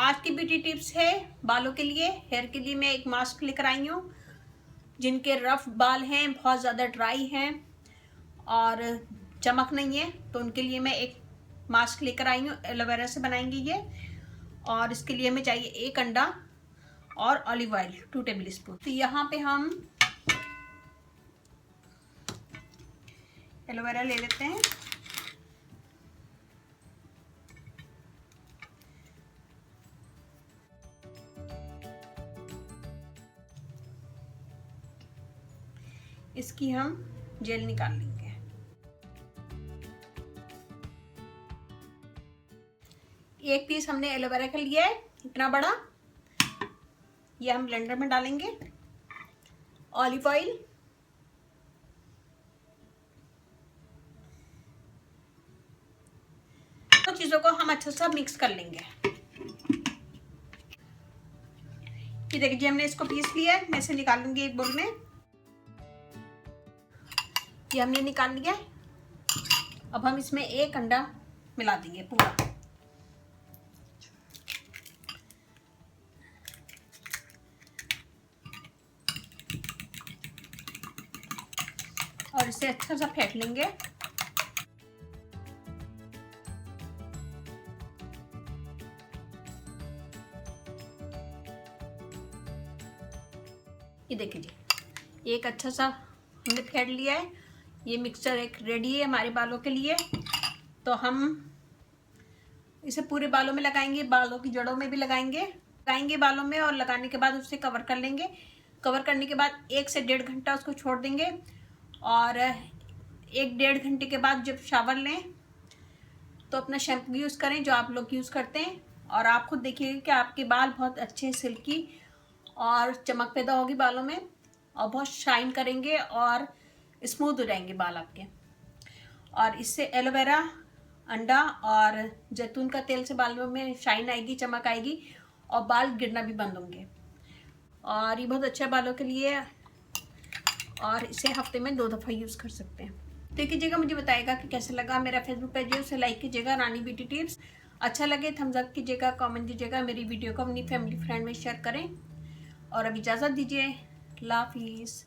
आज की beauty tips है बालों के लिए, हेयर के लिए। मैं एक मास्क लेकर आई हूँ। जिनके रफ बाल हैं, बहुत ज़्यादा ड्राई हैं और चमक नहीं है, तो उनके लिए मैं एक मास्क लेकर आई हूँ। एलोवेरा से बनाएंगे ये। और इसके लिए हमें चाहिए एक अंडा और ऑलिव ऑयल 2 टेबल स्पून। तो यहाँ पे हम एलोवेरा ले लेते हैं। इसकी हम जेल निकाल लेंगे। एक पीस हमने एलोवेरा का लिया है, इतना बड़ा। ये हम ब्लेंडर में डालेंगे। ऑलिव ऑयल, तो चीजों को हम अच्छे से मिक्स कर लेंगे। ये देखिए, हमने इसको पीस लिया है। मैं इसे निकाल लूंगी एक बोल में। ये हमने निकाल लिया है। अब हम इसमें एक अंडा मिला देंगे पूरा। और इसे अच्छा सा फेंट लेंगे। ये देखिए जी, एक अच्छा सा हमने फेंट लिया है। ये मिक्सचर एक रेडी है हमारे बालों के लिए। तो हम इसे पूरे बालों में लगाएंगे, बालों की जड़ों में भी लगाएंगे बालों में। और लगाने के बाद उसे कवर कर लेंगे। कवर करने के बाद 1 से 1.5 घंटा उसको छोड़ देंगे। और 1-1.5 घंटे के बाद जब शावर लें तो अपना शैम्पू यूज़ करें जो आप लोग यूज़ करते हैं। और आप खुद देखिएगा कि आपके बाल बहुत अच्छे सिल्की और चमक पैदा होगी बालों में, और बहुत शाइन करेंगे और स्मूथ हो जाएंगे बाल आपके। और इससे एलोवेरा, अंडा और जैतून का तेल से बालों में शाइन आएगी, चमक आएगी और बाल गिरना भी बंद होंगे। और ये बहुत अच्छा है बालों के लिए। और इसे हफ्ते में 2 दफ़ा यूज़ कर सकते हैं। देखिएगा, मुझे बताइएगा कि कैसा लगा। मेरा फेसबुक पेज है, उसे लाइक कीजिएगा, रानी ब्यूटी टिप्स। अच्छा लगे थम्स अप कीजिएगा, कमेंट दीजिएगा। मेरी वीडियो को अपनी फैमिली फ्रेंड में शेयर करें। और अब इजाज़त दीजिए। अल्लाह हाफिज़।